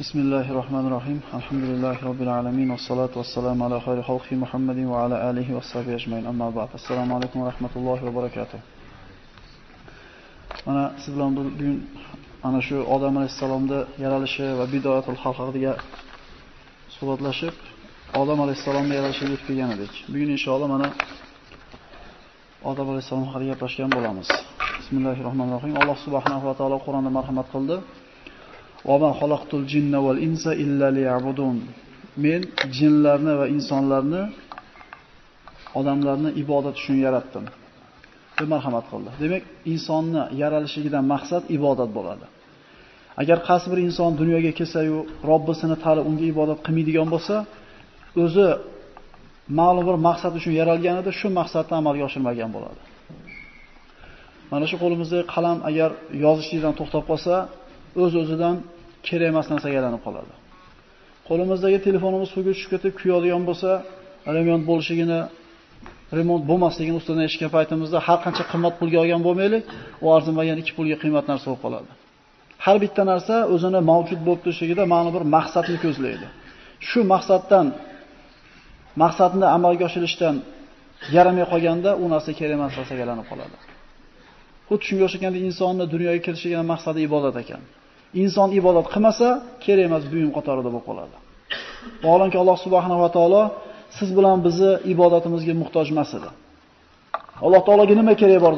Bismillahirrahmanirrahim. Alhamdulillahi Rabbil alamin. Wassalatu wassalamu ala khayri xalqi Muhammadin va ala alihi va sahbihi ajmain. Amma ba'd. Assalomu alaykum va rahmatullohi va barakatuh. Mana siz bilan bugun ana shu Odam alayhisalomni yaralishi va bidoyatul xalq haqida suhbatlashib, Odam alayhisalomning yaralishiga yetib kelgan edik. Bugun inshaalloh mana Odam alayhisalom haqida gaplashgan bo'lamiz. Bismillahirrohmanirrohim. Alloh subhanahu va taolo Qur'onda marhamat qildi. Va ma xalaqtul jinna val insa illa liya'budun. Men jinlarni va insonlarni, odamlarni ibodat uchun yaratdim. deb marhamat qildi. Demak, insonni yaralishidan maqsad ibodat bo'ladi. Agar qaysi bir inson dunyoga kelsa-yu, Robbisini tanib unga ibodat qilmaydigan bo'lsa, o'zi ma'lum bir maqsad uchun yaralganida shu maqsadni amalga oshirmagan bo'ladi. Mana shu qo'limizdagi qalam agar yozishdan to'xtab qolsa, o'z-o'zidan kerak emas narsaga aylanib qoladi. Qo'limizdagi telefonimiz suvga tushib ketib kuyadigan bo'lsa, remont bo'lmasligini ustidan eshitgan paytimizda har qancha qimmat pulga olgan bo'lmaylik, u arzimagan 2 pulga qiymat narsa bo'lib qoladi. Har bitta narsa o'zini mavjud bo'lib turishligida ma'lum bir maqsadni ko'zlaydi. Shu maqsadni amalga oshirishdan yaramay qolganda u narsa kerak emas narsaga aylanib qoladi. Xuddi shunga o'xshaganda insonni dunyoga kelishligining maqsadi ibodat ekan. Inson ibodat qilmasa, kerak emas buyum qatorida bo'lib qoladi. Vaholanki Alloh subhanahu va taolo siz bilan bizni ibodatimizga muhtoj emas edi. Alloh taologa nima kerak bor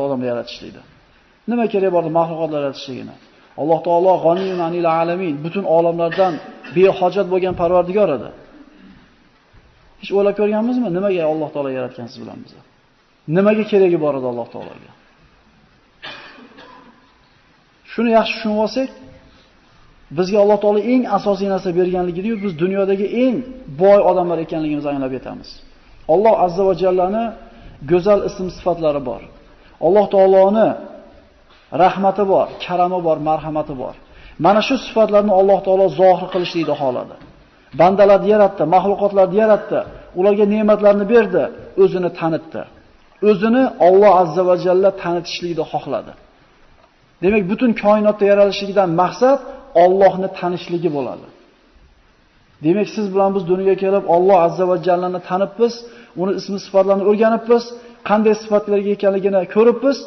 odamni yaratishlikda? Nima kerak bor maxluqotlar yaratishligini? Alloh taolo g'aniyun anil alamin, butun olamlardan behojat bo'lgan Parvardigor edi. Hech o'ylab ko'rganmizmi? Nimaga Alloh taolo yaratgan siz bilan bizni? Nimaga keragi bor edi Alloh taologa? Shuni yaxshi tushunib olsak, bizga Alloh taolo eng asosiy narsa berganligini, biz dunyodagi eng boy odamlar ekanligimizni anglab yetamiz. Alloh azza va jallani go'zal ism-sifatlari bor. Alloh taoloni rahmati bor, karami bor, marhamati bor. Mana shu sifatlarni Alloh taolo zohir qilishlikni xohladi. Bandalarni yaratdi, maxluqotlarni yaratdi, ularga ne'matlarni berdi, o'zini tanitdi. O'zini Alloh azza va jalla tanitishlikni xohladi. Demak, butun koinotda yaralishidan maqsad Allohni tanishligi bo'ladi. Demak, siz bilan biz dunyoga kelib Alloh azza va jallani tanibmiz, uni ism-sifatlarini o'rganibmiz, qanday sifatlarga ekanligini ko'ribmiz,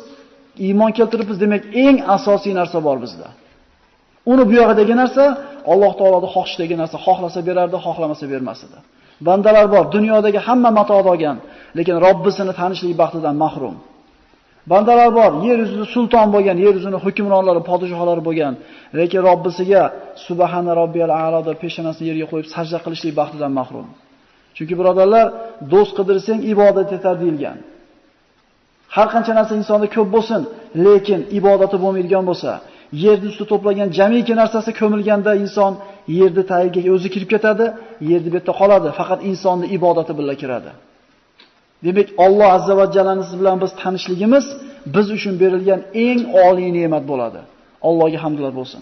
iymon keltiribmiz. Demak, eng asosiy narsa bor bizda. Uni bu yoqdagi narsa Alloh taoloning xohishdagi narsa, xohlasa berardi, xohlamasa bermas edi. Bandalar bor, dunyodagi hamma matoni olgan, lekin Robbisini tanishlik baxtidan mahrum. Bandalar bor, yer yuzida sulton bo'lgan, yer yuzining hukmronlari, podshohlari bo'lgan, lekin Robbisiga subhana robbiyal a'lo deb peshonasini yerga qo'yib sajda qilishlik baxtidan mahrum. Chunki birodarlar, do'st qidirsang ibodat etar deyilgan. Har qancha narsa insonda ko'p bo'lsin, lekin ibodati bo'lmaydigan bo'lsa, yerni ustida to'plagan jamiki narsasi ko'milganda inson yerni tagiga o'zi kirib ketadi, yerni bu yerda qoladi, faqat insonning ibodati bilan kiradi. Demak, Alloh azza va jallani siz bilan biz tanishligimiz biz uchun berilgan eng oliy ne'mat bo'ladi. Allohga hamdlar bo'lsin.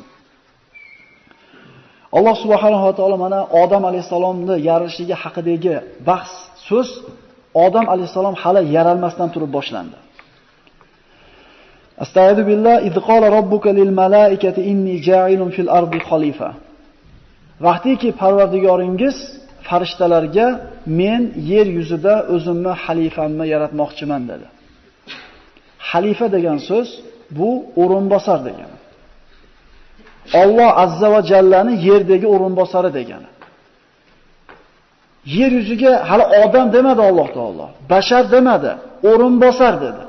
Alloh subhanahu va taolo mana Odam alayhisalomni yaralishligi haqidagi bahs, so'z Odam alayhisalom hali yaralmasdan turib boshlandi. Astagfiru billah, id qala robbuka lil malaikati inni ja'ilun fil ardi khalifa. Vaqtiki Parvardigoringiz farishtalarga men yer yuzida o'zimni xalifamni yaratmoqchiman dedi. Xalifa degan so'z bu o'rinbosar degani. Alloh azza va jallani yerdagi o'rinbosari degani. Yer yuziga hali odam demadi Alloh taolo, bashar demadi, o'rinbosar dedi.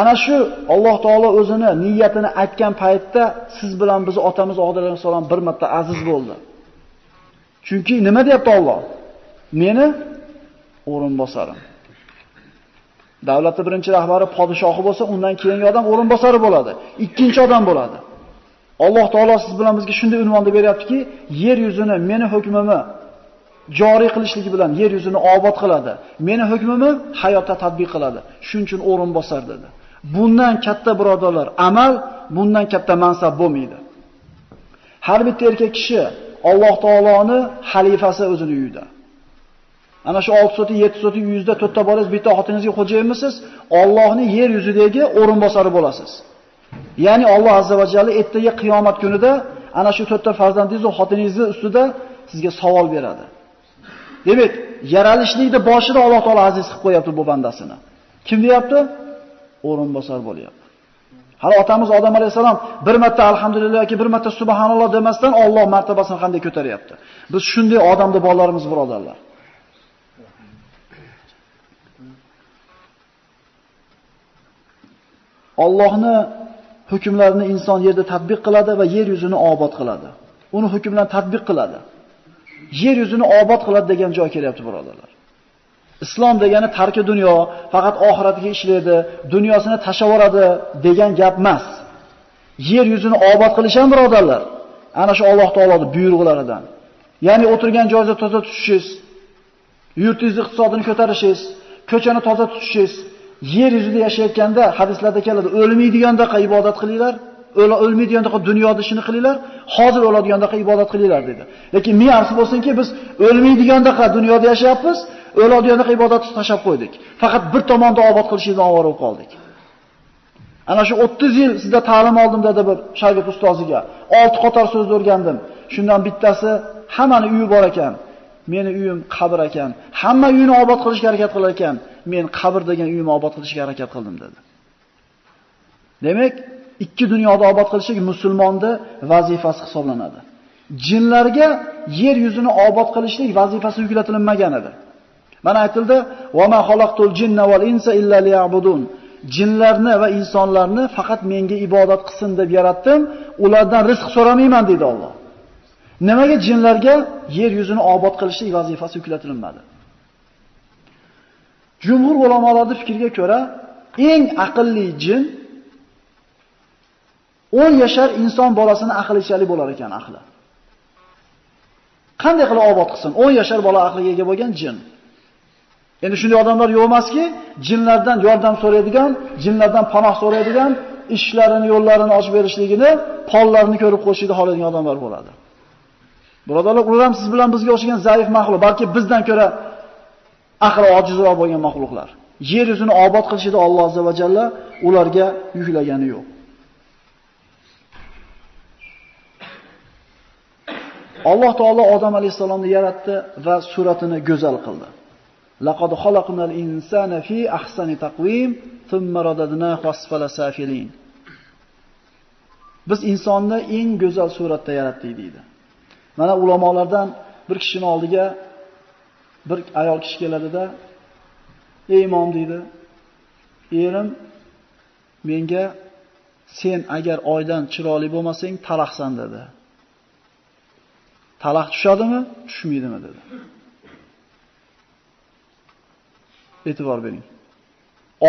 Ana shu Alloh taolo o'zini niyatini aytgan paytda siz bilan biz otamiz Odam alayhisalom bir marta aziz bo'ldi. Chunki nima deyapti Alloh? Meni o'rinbosarim. Davlatning birinchi rahbari podshohi bo'lsa, undan keyingi odam o'rinbosari bo'ladi. Ikkinchi odam bo'ladi. Alloh taolo siz bilan bizga shunday unvonni beryaptiki, yer yuzini meni hukmimni joriy qilishligi bilan yer yuzini obod qiladi. Meni hukmimni hayotda tatbiq qiladi. Shuning uchun o'rinbosar dedi. Bundan katta birodarlar, amal, bundan katta mansab bo'lmaydi. Har bitta erkak kishi Alloh taoloni xalifasi o'zini uyida. Ana shu 6 soti, 7 soti uyingizda to'rtta bolangiz, bitta xotiningizga xo'jayinmisiz? Allohning yer yuzidagi o'rinbosari bo'lasiz. Ya'ni Alloh azza va jalla ertaga qiyomat kunida ana shu 4 ta farzandingiz va xotiningizni ustida sizga savol beradi. Demak, yaralishlikni boshida Alloh taolo aziz qilib qo'yapti bu bandasini. Kim deyapti? O'rinbosar bo'lyapti. Hali otamiz Odam alayhisalom bir marta alhamdulillah yoki bir marta subhanalloh demasdan Alloh martabasini qanday ko'taryapti. Biz shunday odamni bolalarimiz birodarlar. Allohni hukmlarini inson yerda tatbiq qiladi va yer yuzini obod qiladi. Uni hukmlarini tatbiq qiladi. Yer yuzini obod qiladi degan joy kelyapti birodarlar. Islom degani tarki dunyo, faqat oxiratiga ishlaydi, dunyosini tashavoradi degan gap emas. Yer yuzini obod qilish ham birodarlar, ana shu Alloh taoloning buyruqlaridan. Ya'ni o'tirgan joyingizni toza tutishingiz, yurtingizni iqtisodini ko'tarishingiz, ko'chani toza tutishingiz, yer yuzida yashayotganda hadislarda keladi, o'lmaydigandaqa ibodat qilinglar, o'lmaydigandaqa dunyoda ishini qilinglar, hozir o'ladigandaqa ibodat qilinglar dedi. Lekin ming afsus bo'lsinki, biz o'lmaydigandaqa dunyoda yashayapmiz, o'ladigandaqa ibodatni tashab qo'ydik. Faqat bir tomonda obod qilishdan ovora bo'lib qoldik. Ana shu 30 yil sizda ta'lim oldim dedi bir shogird ustoziga. 6 qator so'zni o'rgandim. Shundan bittasi hammani uyi bor ekan. Meni uyim qabr ekan. Hamma uyini obod qilishga harakat qilar ekan. Men qabr degan uyimni obod qilishga harakat qildim dedi. Demak, ikki dunyoda obod qilishlik musulmonning vazifasi hisoblanadi. Jinlarga yer yuzini obod qilishlik vazifasi yuklatilmagan edi. Mana aytildi: "Va ma xalaqtul jinna val insa illa liya'budun." Jinlarni va insonlarni faqat menga ibodat qilsin deb yaratdim, ulardan rizq so'ramayman dedi Alloh. Nimaga jinlarga yer yuzini obod qilishlik vazifasi yuklatilmadi? Jumhur ulamolarning fikriga ko'ra, eng aqlli jin 10 yashar inson bolasini aqllichalik bo'lar ekan, aqli. Qanday qilib obod qilsin? 10 yashar bola aqliga ega bo'lgan jin. Endi shunday odamlar yo'q emaski, jinlardan yordam so'raydigan, jinlardan panoh so'raydigan, ishlarini, yo'llarini ochib berishligini, pollarini ko'rib qo'yishni xohlaydigan odamlar bo'ladi. Birodarlar, ular ham siz bilan bizga o'xshagan zaif mahluq, balki bizdan ko'ra aqli ojizroq bo'lgan mahluqlar. Yer yuzini obod qilishida Alloh azza va jalla ularga yuklagani yo'q. Alloh taolo Odam alayhisalomni yaratdi va suratini go'zal qildi. Laqad xalaqnal insana fi ahsani taqvim, thumma radadnahu asfala safilin. Biz insonni eng go'zal suratda yaratdik deydi. Mana ulamolardan bir kishining oldiga bir ayol kishi keladida, "Ey imom," deydi, "Erim menga sen agar oydan chiroyli bo'lmasang, talaqsan" dedi. Talaq tushadimi, tushmaydimi dedi. E'tibor bering.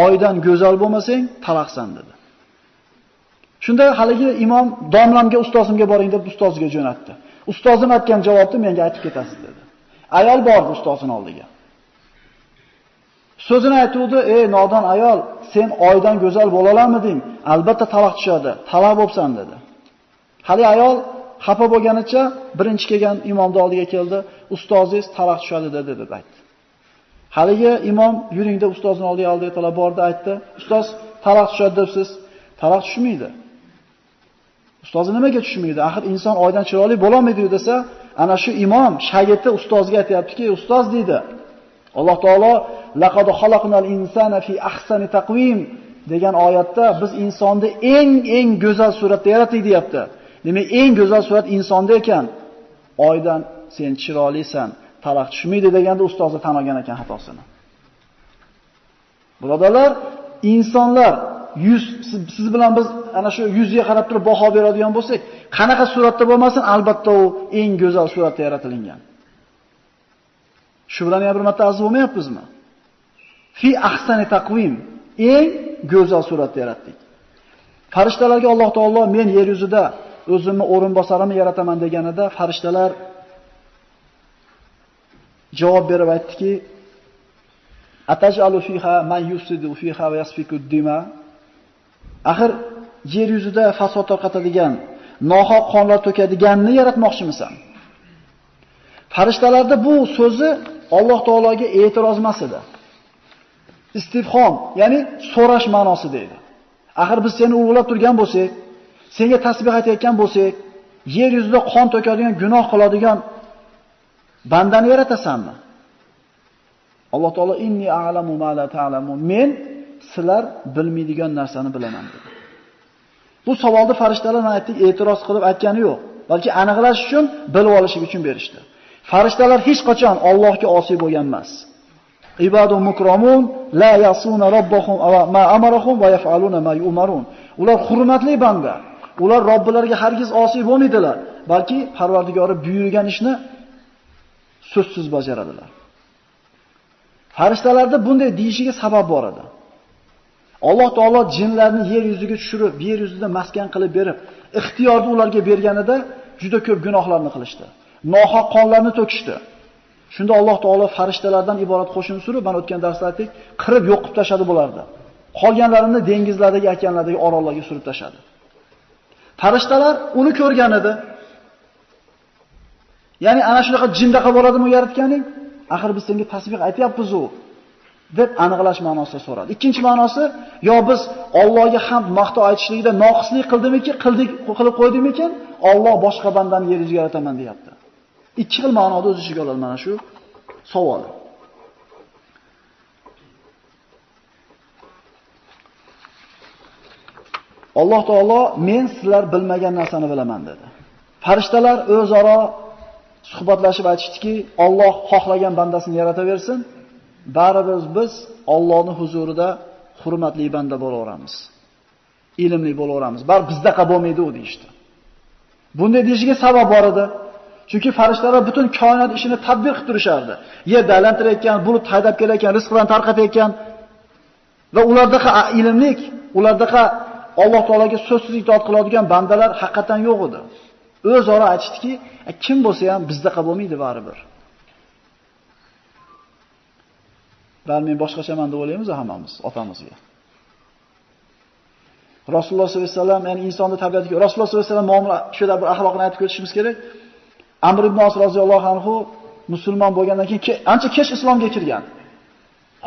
Oydan go'zal bo'lmasang, talaqsan dedi. Shunda haligi imom domlamga, ustozimga boring deb ustoziga jo'natdi. Ustozim aytgan javobni menga aytib ketasiz dedi. Ayol bordi ustozining oldiga. So'zini aytuvdi: "Ey nodon ayol, sen oydan go'zal bo'la olamiding? Albatta taloq tushadi. Taloq bo'lsan" dedi. Hali ayol xafa bo'lganicha birinchi kelgan imomning oldiga keldi. "Ustozingiz taloq tushadi" dedi deb aytdi. Haligi imom yuring deb ustozining oldiga talab bordi, aytdi: "Ustoz, taloq tushadi debsiz. Taloq tushmaydi." Ustozi nimaga tushmaydi? Axir inson oydan chiroyli bo'la olmaydi desa, ana shu imom shogirdi ustozga aytayaptiki, "Ustoz," deydi. Alloh taolo "Laqad xalaqnal insana fi ahsani taqvim" degan oyatda biz insonni eng go'zal suratda yaratdik deyapti. Demak, eng go'zal surat insonda ekan, oydan sen chiroylisan, taloq tushmaydi deganda ustozi tan olgan ekan xatosini. Birodarlar, insonlar siz bilan biz ana shu yuzga qarab turib baho beradigan bo'lsak, qanaqa suratda bo'lmasin, albatta u eng go'zal suratda yaratilgan. Shu bilan ham bir marta arz bo'lmayapmizmi? Fi ahsani taqvim, eng go'zal suratda yaratdik. Farishtalarga Alloh taolo men yer yuzida o'zimni o'rinbosarimni yarataman deganida, farishtalar javob berib aytdiki: "Atajalu fiha man yufsidu fiha va yasfiku dima." Axir yer yuzida fasod tarqatadigan, nohaq qonlar to'kadiganni yaratmoqchimisan? Farishtalarda bu so'zi Alloh taologa e'tiroz emas edi. Istifhom, ya'ni so'rash ma'nosida edi. Axir biz seni ulug'lab turgan bo'lsak, senga tasbih aytayotgan bo'lsak, yer yuzida qon to'kadigan, gunoh qiladigan bandani yaratasanmi? Alloh taolo inni a'lamu ma la ta'lamun. Men sizlar bilmaydigan narsani bilaman dedi. Bu savolni farishtalar mana aytdik, e'tiroz qilib aytgani yo'q, balki aniqlash uchun, bilib olish uchun berishdi. Farishtalar hech qachon Allohga osiy bo'lgan emas. Ibadu mukramun la yasuna robbahum ma amarahum va yaf'aluna ma yu'marun. Ular hurmatli banda. Ular Robbilariga hargiz osiy bo'lmaydilar, balki Parvardigori buyurgan ishni so'zsiz bajaradilar. Farishtalarda bunday deyishiga sabab bor edi. Alloh taolo jinlarni yer yuziga tushirib, yer yuzida maskan qilib berib, ixtiyorni ularga berganida juda ko'p gunohlarni qilishdi. Nohaq qonlarni to'kishdi. Shunda Alloh taolo farishtalardan iborat qo'shin surib, men o'tgan darsda aytdik, qirib yo'qib tashadi bularni. Qolganlarini dengizlardagi, okeanlardagi orollarga surib tashadi. Farishtalar uni ko'rgan edi. Ya'ni ana shunaqa jindaqa bo'ladimi yaratganing? Axir biz senga tasbih aytyapmiz-ku deb aniqlash ma'nosida so'radi. Ikkinchi ma'nosi, yo biz Allohga hamd maqto aytishlikda noqislik qildimiki, qilib qo'ydimikin, Alloh boshqa bandani yer yuziga yarataman deyapti. Ikki xil ma'noda o'z ichiga oladi mana shu savol. Alloh taolo men sizlar bilmagan narsani bilaman dedi. Farishtalar o'zaro suhbatlashib aytishdiki, Alloh xohlagan bandasini yarataversin, baribir biz Allohning huzurida hurmatli banda bo'laveramiz. Ilmli bo'laveramiz. Baribir bizdaqa bo'lmaydi u deyshti. Bunday deyishiga sabab bor edi. Chunki farishtalar butun koinot ishini tadbiq qilib turishardi. Yerda aylantirayotgan, bulut haydab kelayotgan, rizqlarni tarqatayotgan va ulardaqa ilmlik, ulardaqa Alloh taolaga so'zsiz itoat qiladigan bandalar haqiqatan yo'q edi. O'zaro aytishdiki, kim bo'lsa ham bizdaqa bo'lmaydi baribir. Men boshqachaman deb o'ylaymiz hammamiz otamizga. Rasululloh sollallohu alayhi vasallam, ya'ni insonning tabiatiga Rasululloh sollallohu alayhi vasallam muomala shular bir axloqni aytib o'tishimiz kerak. Amr ibn Os roziyallohu anhu musulmon bo'lgandan keyin ancha kech islomga kirgan.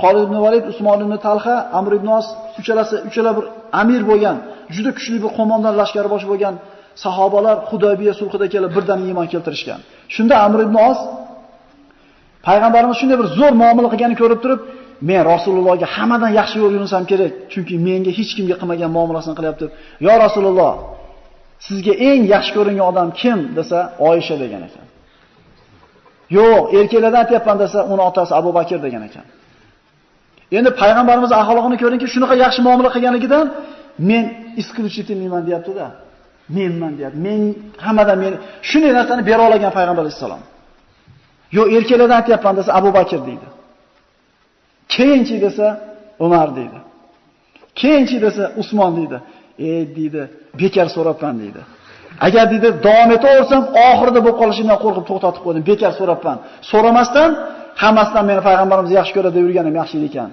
Xolid ibn Valid, Usmon ibn Talha, Amr ibn Os uchala bir amir bo'lgan, juda kuchli bir qo'mondon lashkari bosh bo'lgan sahobalar Hudaybiya sulhida kelib birdan iymon keltirishgan. Shunda Amr ibn Os payg'ambarimiz shunday bir zo'r muomala qilganini ko'rib turib, men Rasulullohga hammadan yaxshi yo'l yurinsam kerak, chunki menga hech kimga qilmagan muomalasini qilyapti. Yo Rasululloh, sizga eng yaxshi ko'ringan odam kim desa, Oyisha degan ekan. Yo'q, erkaklardan aytayapman desa, uni otasi Abu Bakr degan ekan. Endi payg'ambarimiz axloqini ko'ringki, shunaqa yaxshi muomala qilganligidan men isключительныйman deyapti-da. Menman deyapti. Men hammadan men shunday narsani bera olgan payg'ambar alayhisalom. Yo'q, erkaklardan aytayapman desa Abu Bakr deydi. Keyinchi desa Umar deydi. Keyinchi desa Usmon deydi. Deydi, bekar so'rabman deydi. Agar deydi davom etaversam, oxirida bo'lib qolishimdan qo'rqib to'xtatib qo'ydim. Bekar so'rabman. So'ramasdan hammasidan meni payg'ambarimiz yaxshi ko'radi deb yurganim yaxshi ekan.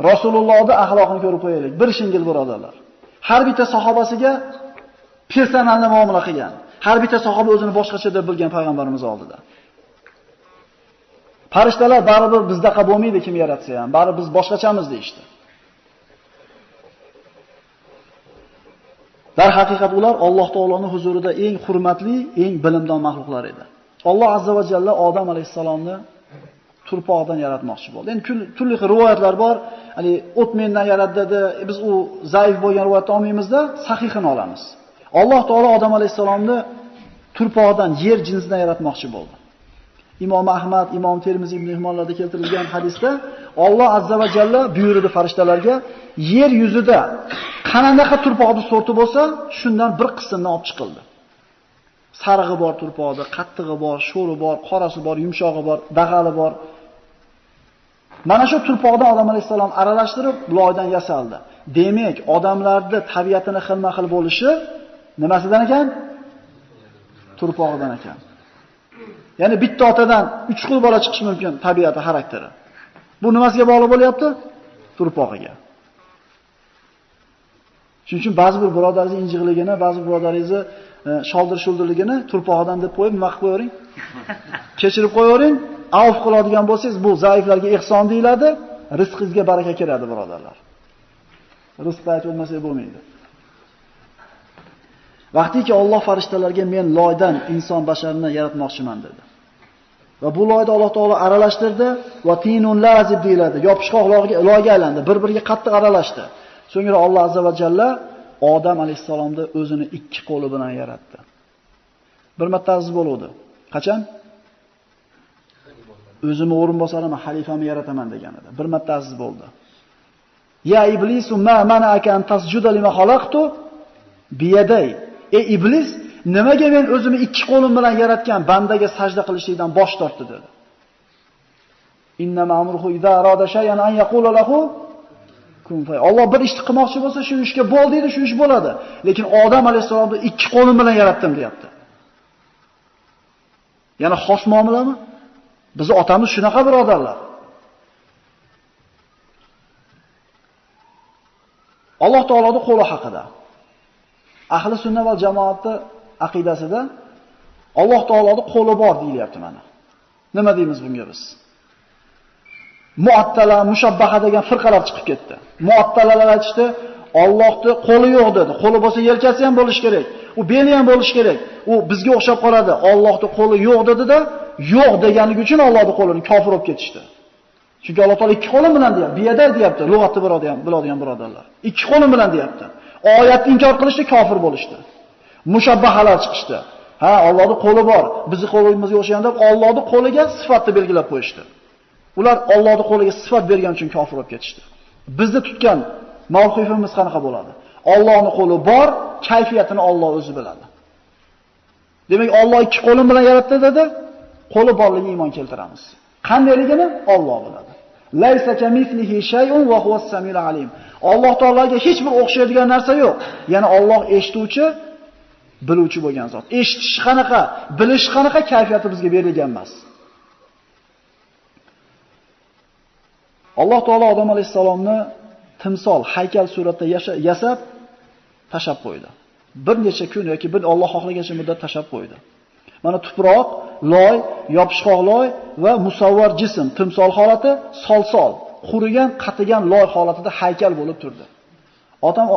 Rasulullohning axloqini ko'rib qo'yaylik. Bir shingil birodarlar. Har bitta sahobasiga personalni muomala qilgan. Har bitta sahoba o'zini boshqacha deb bilgan payg'ambarimiz oldida. Farishtalar baribir bizdaqa bo'lmaydi kim yaratsa ham, baribir biz boshqachamiz deyshti. Dar haqiqat ular Alloh taoloning huzurida eng hurmatli, eng bilimdon mahluqlar edi. Alloh azza va jalla Odam alayhisalomni turpoqdan yaratmoqchi bo'ldi. Endi turli xil rivoyatlar bor. Hani o'tmendan yaratdi dedi. Biz u zaif bo'lgan rivoyatni olmaymizda, sahihini olamiz. Alloh taolo Odam alayhisalomni turpoqdan, yer jinsidan yaratmoqchi bo'ldi. Imom Ahmad, Imom Termiziy ibn Himmonlarda keltirilgan hadisda Alloh azza va jalla buyurdi farishtalarga, yer yuzida qanaqa turpoqni sorti bo'lsa, shundan bir qismini olib chiqildi. Sarig'i bor turpoqda, qattig'i bor, sho'ri bor, qorasi bor, yumshog'i bor, dag'ali bor. Mana shu turpoqdan Odam alayhisalom aralashtirib loydan yasaldi. Demak, odamlarning tabiatini xilma-xil bo'lishi nimasidan ekan? Turpoqdan ekan. Ya'ni bitta otadan 3 xil bola chiqishi mumkin tabiati, xarakteri. Bu nimasiga bog'liq bo'lyapti? Turpog'iga. Shuning uchun ba'zi bir birodaringiz injiqligini, ba'zi bir birodaringizni sholdir-shuldirligini turpog'idan deb qo'yib, nima qilib qo'ying? Kechirib qo'ying. Avf qiladigan bo'lsangiz, bu zaiflarga ihson deyiladi, rizqingizga baraka kiradi, birodarlar. Rizqni aytib o'tmasak bo'lmaydi. Vaqtiki Alloh farishtalarga men loydan inson basharini yaratmoqchiman dedi. Va bu loyda Alloh taolo aralashtirdi va tinun lazib deyiladi. Yopishqoq loyga aylandi, bir-biriga qattiq aralashdi. So'ngra Alloh azza va jalla Odam alayhisalomni o'zini ikki qo'li bilan yaratdi. Bir marta aziz bo'ldi. Qachon? O'zimni o'rinbosarimni, xalifamni yarataman deganida. Bir marta aziz bo'ldi. Ya iblisu ma mana'aka an tasjuda lima xalaqtu biyaday. Ey iblis, nimaga men o'zimni ikki qo'lim bilan yaratgan bandaga sajda qilishlikdan bosh tortdi dedi. Inna ma'mruhu idza arada shay'an an yaqula lahu kun fay. Alloh bir ishni qilmoqchi bo'lsa, shu ishga bo'l deydi, shu ish bo'ladi. Lekin Odam alayhisolamni ikki qo'lim bilan yaratdim deyapti. Yana xos muomalami? Bizning otamiz shunaqa birodarlar. Alloh taoloning qo'li haqida. Ahli sunna va jamoatning aqidasida Alloh taoloning qo'li bor deyilyapti mana. Nima deymiz bunga biz? Muattala, mushabbaha degan firqalar chiqib ketdi. Muattalalar aytishdi, Allohning qo'li yo'q dedi. Qo'li bo'lsa yelkasi ham bo'lish kerak. U beli ham bo'lish kerak. U bizga o'xshab qoladi. Allohning qo'li yo'q dedi-da, yo'q deganligi uchun Allohning qo'lini kofir olib ketishdi. Chunki Alloh taolo ikki qo'lim bilan deyapti. Biyada deyapti, lug'atni biladigan birodarlar. Ikki qo'lim bilan deyapti. Oyatni inkor qilishdi, kofir bo'lishdi. Mushabbahalar chiqishdi. Ha, Allohning qo'li bor. Bizning qo'limizga o'xshaganda Allohning qo'liga sifatni belgilab qo'yishdi. Ular Allohning qo'liga sifat bergan uchun kofir bo'lib ketishdi. Bizni tutgan mavqifimiz qanaqa bo'ladi? Allohning qo'li bor, kayfiyatini Alloh o'zi biladi. Demak, Alloh ikki qo'lim bilan yaratdi dedi, qo'li borligiga iymon keltiramiz. Qandayligini Alloh biladi. Laysa kamithlihi shay'un va huwas samiul alim. Alloh taologa hech bir o'xshaydigan narsa yo'q. Ya'ni Alloh eshituvchi, biluvchi bo'lgan zot. Eshitish qanaqa, bilish qanaqa kayfiyati bizga berilgan emas. Alloh taolo Odam alayhisalomni timsol, haykal suratda yasab tashab qo'ydi. Bir necha kun yoki bir Alloh xohlagancha muddat tashab qo'ydi. Mana tuproq, loy, yopishqoq loy va musavvar jism, timsol holati, solsol, qurigan, qatigan loy holatida haykal bo'lib turdi.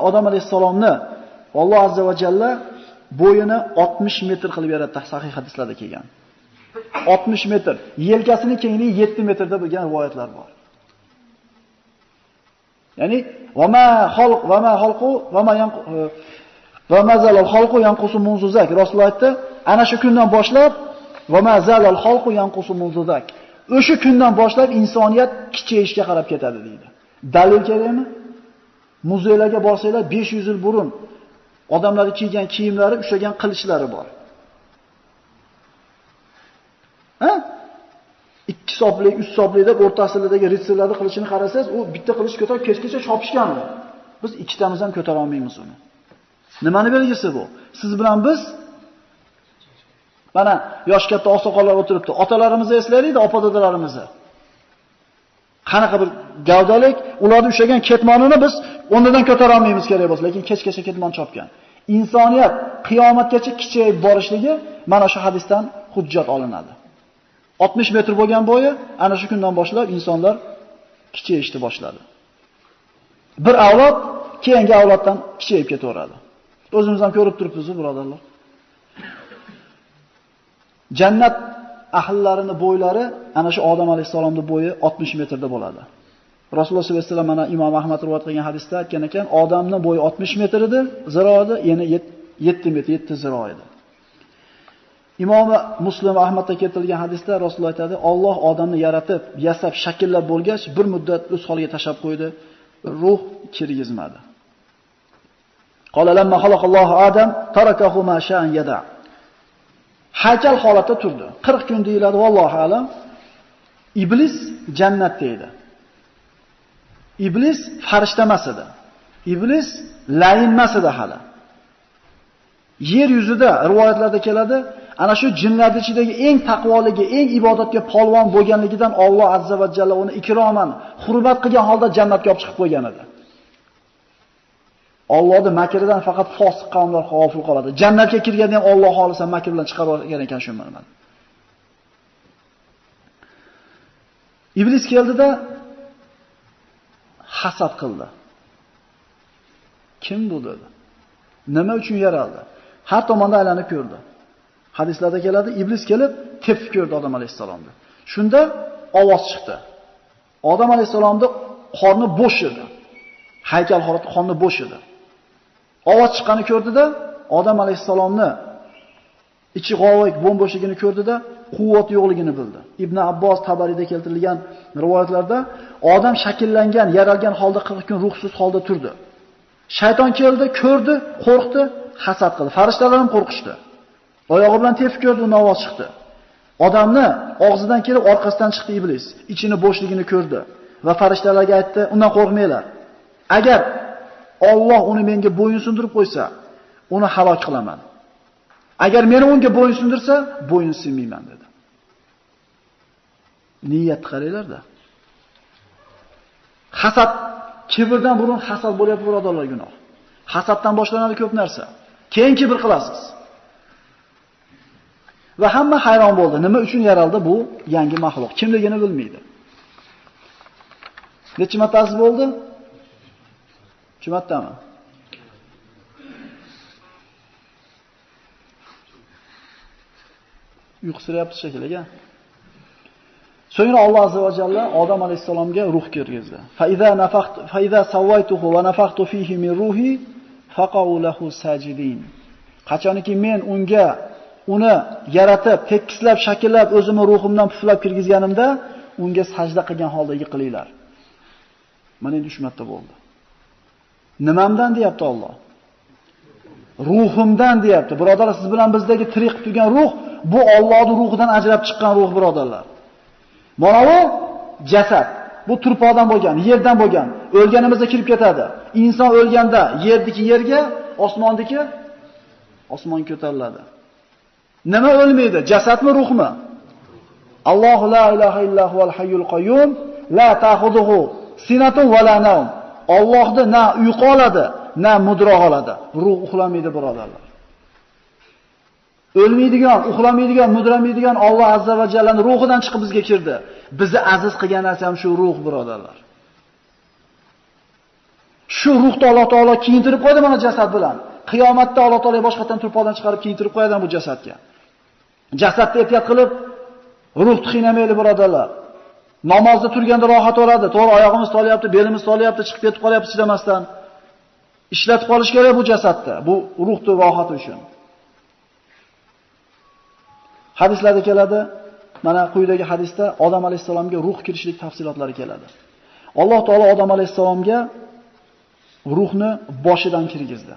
Odam alayhisalomni Alloh azza va jalla bo'yini 60 metr qilib yaratdi, sahih hadislarda kelgan. 60 metr, yelkasining kengligi 7 metrda bo'lgan rivoyatlar bor. Ya'ni va ma zalal xalqu yanqusu munzuzak. Rasululloh aytdi, ana shu kundan boshlab va ma zalal xalqu yanqusu munzuzak. O'sha kundan boshlab insoniyat kichayishga qarab ketadi deydi. Dalil kerakmi? Muzeylarga borsanglar 500 yil burun odamlar kiygan kiyimlari, ushlagan qilichlari bor. Ha? 2 soplik, 3 soplik deb o'rtasidagi ritsarlarning qilichini qarasangiz, u bitta qilich ko'tarib kechgacha chopishgan. Biz ikkitamiz ham ko'tara olmaymiz uni. Nimani belgisi bu? Siz bilan biz mana yosh katta oqsoqollar o'tiribdi. Otalarimizni eslaylik-da, opa-dodalarimizni. Qanaqa bir gavdalik, ularning ushlagan ketmonini biz o'rnidan ko'tara olmaymiz kerak bo'lsa, lekin kechgacha ketmon chopgan. Insoniyat qiyomatgacha kichayib borishligi mana shu hadisdan hujjat olinadi. 60 metr bo'lgan bo'yi, ana shu kundan boshlab insonlar kichayishni boshladi. Bir avlod keyingi avloddan kichayib ketaveradi. O'zimiz ham ko'rib turibmiz, birodarlar. Jannat ahllarining bo'ylari ana shu Odam alayhisalomning bo'yi 60 metrda bo'ladi. Rasululloh sollallohu alayhi vasallam mana Imom Ahmad rivoyat qilgan hadisda aytgan ekan, odamning bo'yi 60 metr edi, ziro edi, yana 7 metr, 7 ziro edi. Imom Muslim va Ahmadda keltirilgan hadisda Rasululloh aytadi, Alloh odamni yaratib, yasab, shakllab bo'lgach, bir muddat o'z holiga tashab qo'ydi, ruh kirgizmadi. Qala lamma xalaqallohu Adam tarakahu ma sha'an yada. Haykal holatda turdi. 40 kun deyiladi, vallohu alam. Iblis jannatda edi. Iblis farishta emas edi. Iblis layin emas edi hali. Yer yuzida rivoyatlarda keladi, ana shu jinlar ichidagi eng taqvoligi, eng ibodatga polvon bo'lganligidan Alloh azza va jalla uni ikroman, hurmat qilgan holda jannatga olib chiqib qo'ygan edi. Allohning makridan faqat fosiq qavmlar g'ofil qoladi. Jannatga kirganda ham Alloh xolisa makr bilan chiqarib olgan ekan shu mana. Iblis keldida hasad qildi. Kim bu dedi? Nima uchun yaraldi? Har tomonda aylanib ko'rdi. Hadislarda keladi, iblis kelib tepib ko'rdi Odam alayhissalomni. Shunda ovoz chiqdi. Odam alayhissalomning qorni bo'sh edi. Haykal holatda qorni bo'sh edi. Ovoz chiqqanini ko'rdi-da, Odam alayhissalomni ichi g'ovik, bo'm-bo'shligini ko'rdi-da, quvvat yo'qligini bildi. Ibn Abbos Tabariyda keltirilgan rivoyatlarda odam shakllangan, yaralgan holda 40 kun ruhsiz holda turdi. Shayton keldi, ko'rdi, qo'rqdi, hasad qildi. Farishtalar ham qo'rqishdi. Oyog'i bilan tepib ko'rdi, undan ovoz chiqdi. Odamni og'zidan kelib orqasidan chiqdi iblis. Ichini bo'shligini ko'rdi va farishtalarga aytdi, undan qo'rqmanglar. Agar Alloh uni menga bo'yin sundirib qo'ysa, uni halok qilaman. Agar meni unga bo'yin sundirsa, bo'yin sinmayman dedi. Niyat qaranglar-da. Hasad, kibrdan burun hasad bo'lyapti birodarlar, gunoh. Hasaddan boshlanadi ko'p narsa. Keyin kibr qilasiz. Va hamma hayron bo'ldi. Nima uchun yaraldi bu yangi mahluq? Kimligini bilmaydi. Necha martasi bo'ldi? 2 martami? Uyqusirayapti shekilli. So'ngra Alloh azza va jalla Odam alayhisalomga ruh kirgizdi. Fa iza sawaytuhu va nafakhtu fihi min ruhi faqau lahu sajidin. Qachonki men uni yaratib, tekislab, shakllab, o'zimni ruhimdan puflab kirgizganimda, unga sajda qilgan holda yiqilinglar. Mana endi 3 marta bo'ldi. Nimamdan deyapti Alloh? Ruhimdan deyapti. Birodarlar, siz bilan bizdagi tirik qilib turgan ruh bu Allohning ruhidan ajrab chiqqan ruh, birodarlar. Mana bu jasad. Bu turpoqdan bo'lgan, yerdan bo'lgan. O'lganimizda kirib ketadi. Inson o'lganda yerdiki yerga, osmondiki osmonga ko'tariladi. Nima o'lmaydi? Jasadmi, ruhmi? Allohu la ilaha illa huval hayyul qayyum la ta'khudhuhu sinatun va la nawm. Allohni na uyqu oladi, na mudroq oladi. Ruh uxlamaydi, birodarlar. O'lmaydigan, uxlamaydigan, mudramaydigan Alloh azza va jallaning ruhidan chiqib bizga kirdi. Bizni aziz qilgan narsa ham shu ruh, birodarlar. Shu ruhni Alloh taolo kiyintirib qo'ydi mana jasad bilan. Qiyomatda Alloh taolo boshqatdan turpoqdan chiqarib kiyintirib qo'yadi bu jasadga. Jasadni ehtiyot qilib, ruhni qiynamayli, birodarlar. Namozda turganda rohat oladi. To'g'ri, oyog'imiz tolyapti, belimiz tolyapti, chiqib ketib qolyapti chidamasdan. Ishlatib qolish kerak bu jasadda. Bu ruhning rohati uchun. Hadislarda keladi, mana quyidagi hadisda Odam alayhisalomga ruh kirishlik tafsilotlari keladi. Alloh taolo Odam alayhisalomga ruhni boshidan kirgizdi.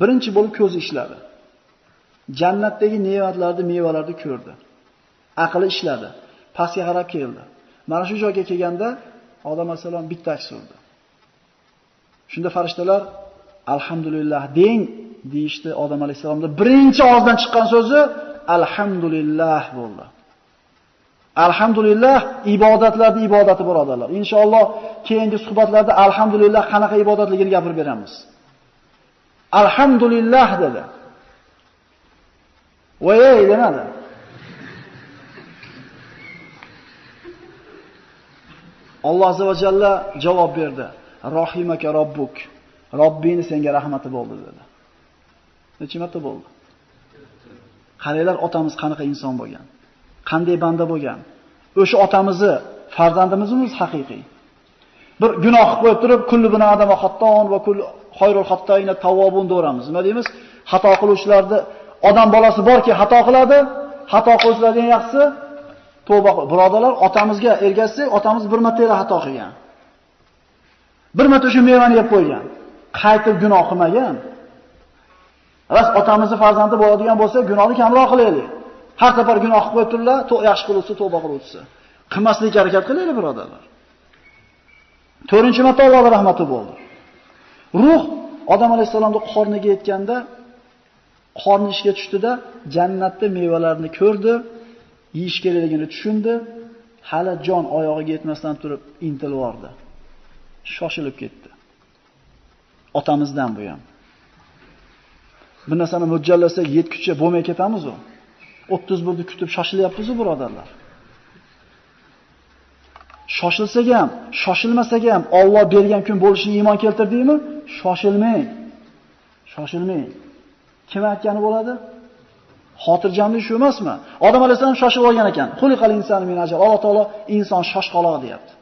Birinchi bo'lib ko'zi ishladi. Jannatdagi mevalarni ko'rdi. Aqli ishladi. Pastga qarab keldi. Mana shu joyga kelganda Odam alayhisalom bitta surdi. Shunda farishtalar alhamdulillah deng deyishdi. Odam alayhisalomda birinchi og'izdan chiqqan so'zi alhamdulillah bo'ldi. Alhamdulillah ibodatlarning ibodati, birodarlar. Inshaalloh keyingi suhbatlarda alhamdulillah qanaqa ibodatligini gapirib beramiz. Alhamdulillah dedi. Voy demadi. Alloh azza va jalla javob berdi. Rahimaka robbuk. Robbing senga rahmati bo'ldi dedi. Necha marta bo'ldi? Qaranglar, otamiz qanaqa inson bo'lgan. Qanday banda bo'lgan. O'sha otamizni farzandimizmi haqiqiy? Bir gunoh qilib qo'yib turib, kullu bina adama xatton va kullu xoyrul xattayna tawwabun do'ramiz. Nima deymiz? Xato qiluvchilarni odam bolasi borki, xato qiladi. Xato qiluvchilarning eng yaxshisi tavba qil. Birodarlar, otamizga ergashsak, otamiz bir marta xato qilgan. Bir marta shu mevani yeb qo'ygan. Qaytib gunoh qilmagan. Ras otamizni farzandi bo'ladigan bo'lsa, gunohni kamroq qilaylik. Har safar gunoh qilib qo'yibdilar, yaxshi qiluvchi, tavba qiluvchi. Qilmaslikka harakat qilaylik, birodarlar. 4-marta Allohning rahmati bo'ldi. Ruh Odam alayhisolamning qorniga yetganda, qorni ishga tushdida, jannatda mevalarni ko'rdi, yeyish kerakligini tushundi, hali jon oyog'iga yetmasdan turib intilib bordi. Shoshilib ketdi. Otamizdan bu ham. Bir narsani mo'ljallasak yetguncha bo'lmay ketamiz-ku. 31 ni kutib shoshilyapmiz-ku, birodarlar. Shoshilsak ham, shoshilmasak ham Alloh bergan kun bo'lishini iymon keltirdingmi? Shoshilmang. Shoshilmang. Kim aytgani bo'ladi? Xotirjamlik shu emasmi? Odam alayhisalom shoshib olgan ekan. Xuliqal insonu min ajal. Alloh taolo inson shoshqaloq deyapti.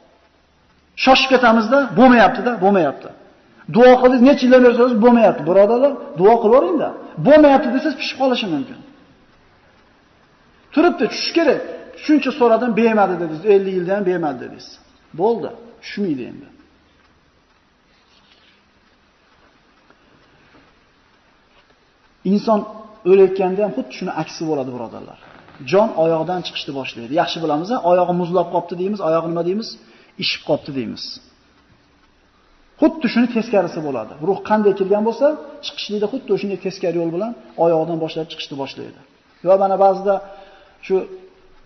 Shoshib ketamizda, bo'lmayapti-da, bo'lmayapti. Duo qilib necha yillar bersangiz bo'lmayapti. Birodarlar, duo qilaveringda. Bo'lmayapti desangiz pishib qolishi mumkin. Turibdi, tushish kerak. Shuncha so'radim, bermadi dedingiz. 50 yildan bermadi dedingiz. Bo'ldi, tushmaydi endi. Inson o'layotganda ham xuddi shuni aksi bo'ladi, birodarlar. Jon oyoqdan chiqishni boshlaydi. Yaxshi bilamiz, oyog'i muzlab qopti deymiz, oyog'i nima deymiz? Ishib qopti deymiz. Xuddi shuni teskarisi bo'ladi. Ruh qanday kelgan bo'lsa, chiqishlikda xuddi o'shunday teskari yo'l bilan oyoqdan boshlab chiqishni boshlaydi. Yo mana ba'zida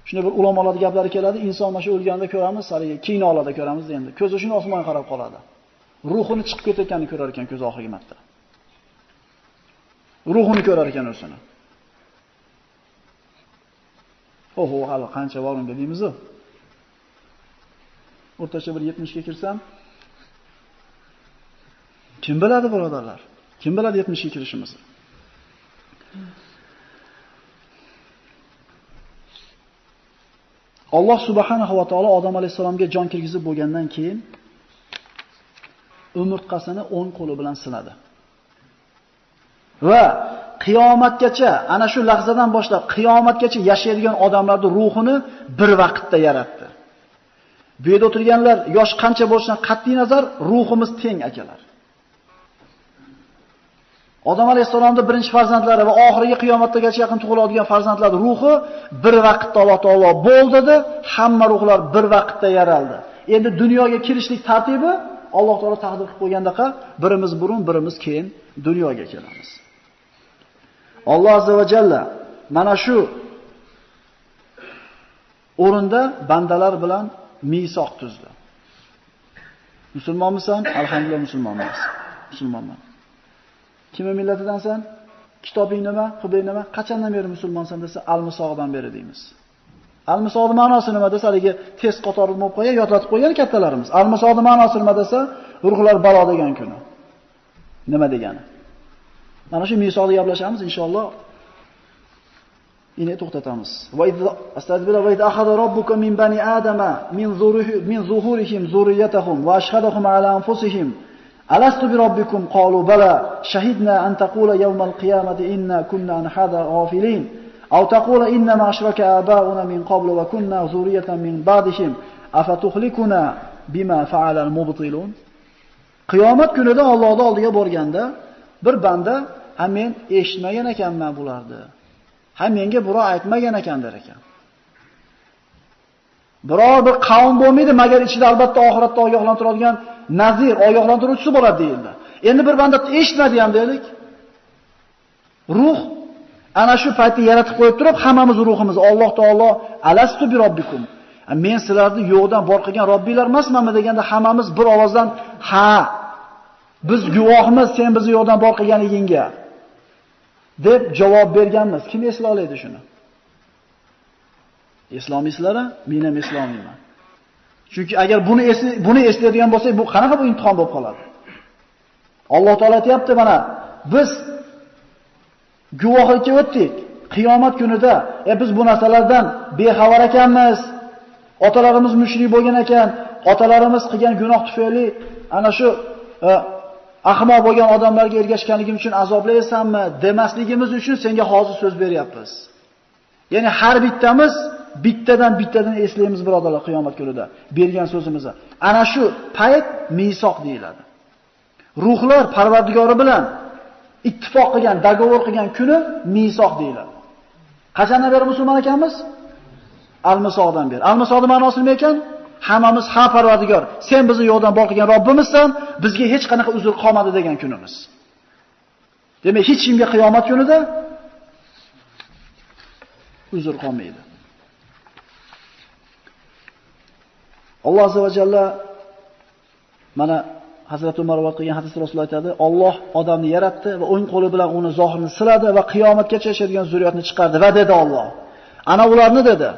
shunday bir ulamolarning gaplari keladi, inson mana shu o'lganda ko'ramiz, sariga kinolarda ko'ramiz endi. Ko'zi shuni osmonga qarab qoladi. Ruhini chiqib ketayotganini ko'rar ekan ko'z oxirgi marta. Ruhini ko'rar ekan o'zini. Oho, hali qancha bor unda deymiz-ku. O'rtacha bir 70 ga kirsam, kim biladi birodarlar? Kim biladi 70 ga kirishimizni? Alloh subhanahu va taolo Odam alayhisalomga jon kirgizib bo'lgandan keyin umurtqasini o'ng qo'li bilan sinadi. Va qiyomatgacha, ana shu lahzadan boshlab qiyomatgacha yashaydigan odamlarning ruhini bir vaqtda yaratdi. Bu yerda o'tirganlar yosh qancha bo'lishidan qat'iy nazar ruhimiz teng akalar. Odam alayhisalomning birinchi farzandlari va oxirgi qiyomatgacha yaqin tug'iladigan farzandlarning ruhi bir vaqtda Alloh taolo bo'ldidi, hamma ruhlar bir vaqtda yaraldi. Endi dunyoga kirishlik tartibi Alloh taolo taqdir qilib qo'ygandaqa birimiz burun, birimiz keyin dunyoga kelamiz. Alloh azza va jalla mana shu o'rinda bandalar bilan misoq tuzdi. Musulmonmisan? Alhamdulillah musulmonman. Musulmonman. Kimning millatidansan? Kitobing nima? Qibling nima? Qachondan beri musulmonsan desa, al-misoqdan beri deymiz. Al-misoqning ma'nosi nima desa, haligi tez qatorli bo'lib qo'ygan, yodlatib qo'ygan kattalarimiz. Al-misoqning ma'nosi nima desa, ruhlar balo degan kuni. Nima degani? Mana shu misoqni gaplashamiz inshaalloh. Ini to'xtatamiz. Va astagfirullah va akhadha robbuka min bani adama min zuhurihim zurriyatahum va ashhadahum ala anfusihim alastu bi robbikum qalu bala shahidna an taqula yawmal qiyamati inna kunna an hadha ghafilin aw taqula inna ma ashraka abauna min qablu wa kunna zurriyatan min ba'dihim afatuhlikuna bima fa'ala al-mubtilun. Qiyomat kunida Allohning oldiga borganda bir banda men eshitmagan ekanman bularni. Menga birov aytmagan ekan der ekan. Biror bir qavm bo'lmaydi, magar ichida albatta oxiratda ogohlantiradigan nazir, ogohlantiruvchisi bo'ladi deyildi. Endi bir banda eshitmadi ham deylik. Ruh ana shu paytda yaratib qo'yib turib, hammamiz ruhimiz Alloh taolo alastu bi robbikum. Men sizlarni yo'qdan bor qilgan Robbinglar emasmanmi deganda hammamiz bir ovozdan ha, biz guvohimiz sen bizni yo'qdan bor qilganligingga deb javob berganmiz. Kim eslay oladi shuni? Islomiysizlar-a? Men ham islomiyman. Chunki agar buni eslaydigan bo'lsak, bu qanaqa bu imtihon bo'lib qoladi? Alloh taolo aytayapti, mana biz guvohlikka o'tdik. Qiyomat kunida biz bu narsalardan bexabar ekanmiz. Otalarimiz mushrik bo'lgan ekan, otalarimiz qilgan gunoh tufayli ana shu ahmoq bo'lgan odamlarga ergashganligim uchun azoblaysanmi demasligimiz uchun senga hozir so'z beryapmiz. Ya'ni har bittamiz bittadan eslaymiz birodarlar qiyomat kunida bergan so'zimizni. Ana shu payt misoq deyiladi. Ruhlar Parvardigori bilan ittifoq qilgan, dogovor qilgan kuni misoq deyiladi. Qachondan beri musulmon ekanmiz? Al-misoqdan beri. Al-misoqning ma'nosi nima ekan? Hammamiz ha Parvardigor, sen bizni yo'qdan bor qilgan Robbimizsan, bizga hech qanaqa uzr qolmadi degan kunimiz. Demak, hech kimga qiyomat kunida uzr qolmaydi. Alloh azza va jalla mana Hazrat Umar rivoyat qilgan hadisda Rasululloh aytadi, Alloh odamni yaratdi va o'ng qo'li bilan uni zohirini siladi va qiyomatgacha yashaydigan zurriyatni chiqardi va dedi Alloh. Ana ularni dedi,